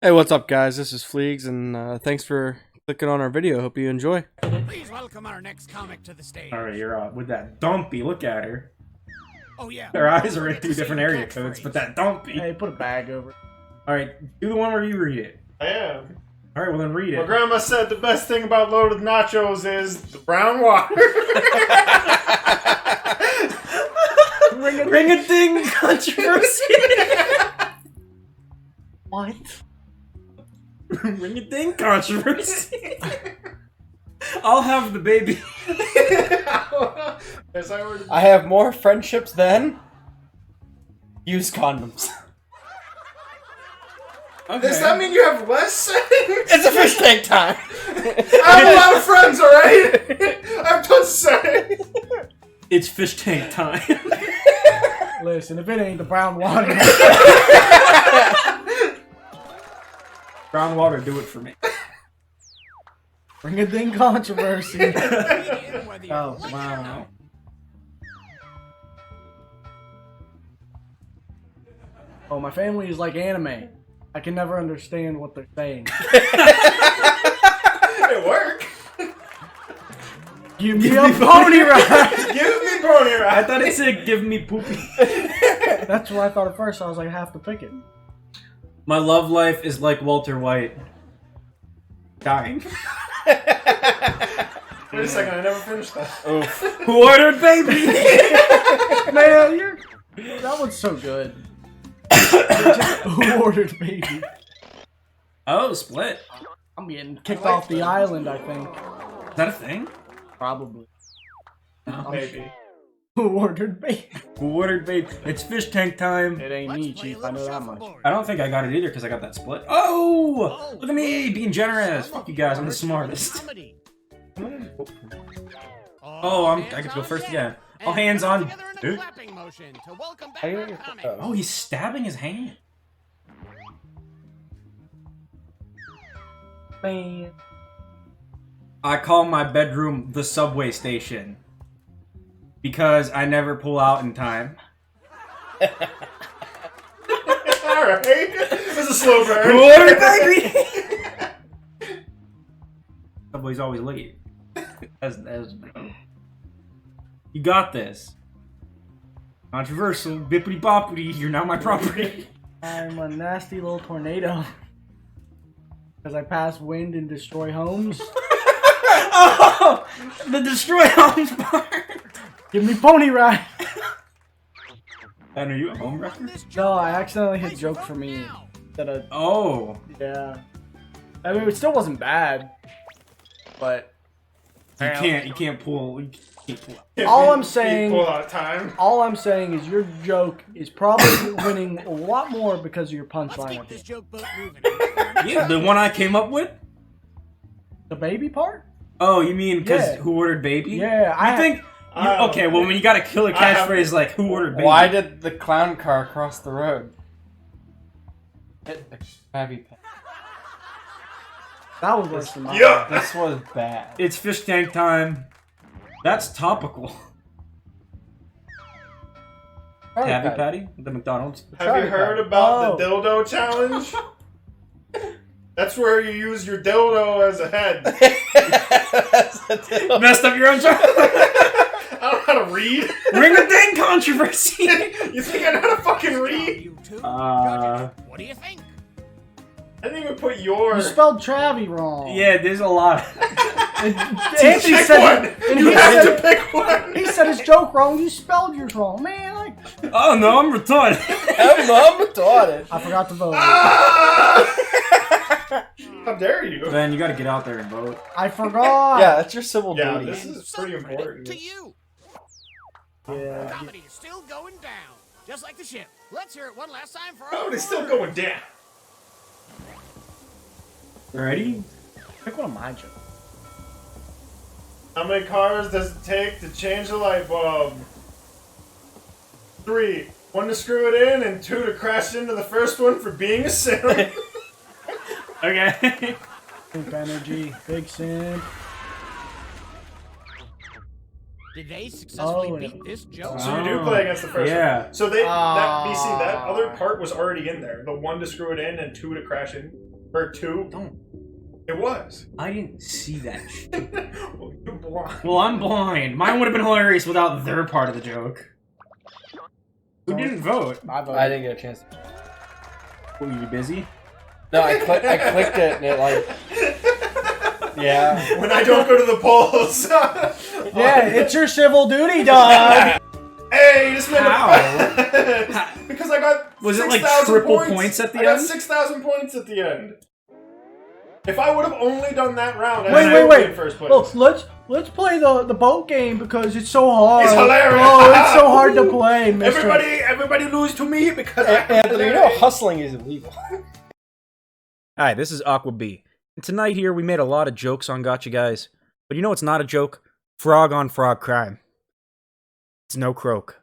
Hey, what's up, guys? This is Fleegs, and thanks for clicking on our video. Hope you enjoy. Please welcome our next comic to the stage. Alright, you're with that dumpy. Look at her. Oh yeah. Her eyes are in two different area codes, but that dumpy. Hey, put a bag over. Alright, do the one where you read it. I am. Alright, well then read My it. grandma said the best thing about loaded nachos is the brown water. Ring a ding controversy. What? Ring a ding controversy. I'll have the baby. Yes, I already. I have more friendships than use condoms. Okay. Does that mean you have less sex? It's a fish tank time. I have a lot of friends, alright? I have tons of sex. It's fish tank time. Listen, if it ain't the brown water. Brown water, do it for me. Bring a ding controversy. Oh, wow. Oh, my family is like anime. I can never understand what they're saying. It worked. Give me a pony ride! Give me pony I ride. thought it said give me poopy. That's what I thought at first. I was like, I have to pick it. My love life is like Walter White. Dying. Wait a second, I never finished that. Oof. Who ordered baby? Man, that one's so good. Who ordered baby? Oh, split. I'm getting kicked off the island, I think. Is that a thing? Probably. Maybe. Who ordered baby? Who ordered baby? It's fish tank time. It ain't me, Chief. I know that much. I don't think I got it either because I got that split. Oh! Look at me being generous. Fuck you guys, I'm the smartest. Oh, I get to go first again. Oh, hands on. Dude. Oh, he's stabbing his hand. Man. I call my bedroom the subway station because I never pull out in time. Alright. This is a slow burn. Who ordered baby? Subway's always late. That's you got this. Controversial. Bippity boppity. You're now my property. I'm a nasty little tornado. Because I pass wind and destroy homes. Oh! The destroy homes part! Give me pony ride! And are you a home wrecker? No, I accidentally hit joke for me. Oh. Yeah. I mean, it still wasn't bad. But You can't pull. You can't pull out. all I'm saying, Pull out time. all I'm saying is your joke is probably winning a lot more because of your Let's punchline keep at this the end. joke boat moving. Yeah, the one I came up with? The baby part? Oh, you mean because Yeah. who ordered baby? Yeah, I think. Okay, well, when you got a killer I have- catchphrase like "Who ordered baby?" Why did the clown car cross the road? Hit the Krabby Patty. that was worse than mine. Yeah. This was bad. It's fish tank time. That's topical. Krabby Patty, the McDonald's. Have you heard about the dildo challenge? That's where you use your dildo as a head. Messed up your own joke. I don't know how to read. Ring a ding controversy. You think I know how to fucking read? You two, Uh, judges, what do you think? I didn't even put your. You spelled Travy wrong. Yeah, there's a lot. Anthony Pick said, one. and You he have said, to pick one. he said his joke wrong. You spelled yours wrong, man. Oh no, I'm retarded. I'm retarded. I forgot to vote. Ah! How dare you? Man, you gotta get out there and vote. I forgot. Yeah, that's your civil Yeah, duty. this is Some pretty credit important. to you. Yeah. Comedy is still going down, just like the ship. Let's hear it one last time for Oh, our it's still reporter. going down. Ready? Pick one of my jokes. How many cars does it take to change a light bulb? 3. 1 to screw it in, and 2 to crash into the first one for being a simp. Okay. Simp energy. Big simp. Did they successfully Oh, beat this joke? So you do play against the first Yeah. one. So that BC, that Ah. other part was already in there. The 1 to screw it in and 2 to crash in. Or 2? Don't. It was. I didn't see that shit. Well, you're blind. Well, I'm blind. Mine would have been hilarious without their part of the joke. Who didn't vote? I voted. I didn't get a chance. Were you busy? No, I clicked it and it like. Yeah. When I don't go to the polls. Yeah, it's your civil duty, dog. Hey, this made How? Because I got Was it like 6,000 triple points. points at the I got end? 6,000 points at the end. If I would have only done that round, I Wait, would wait, be in wait. first place. Well, let's play the boat game because it's so hard. It's hilarious. Oh, it's so hard to play, Mister. Everybody lose to me because Anthony, you know hustling is illegal. Hi, this is Aqua B. And tonight here we made a lot of jokes on Gotcha Guys. But you know what's not a joke? Frog on frog crime. It's no croak.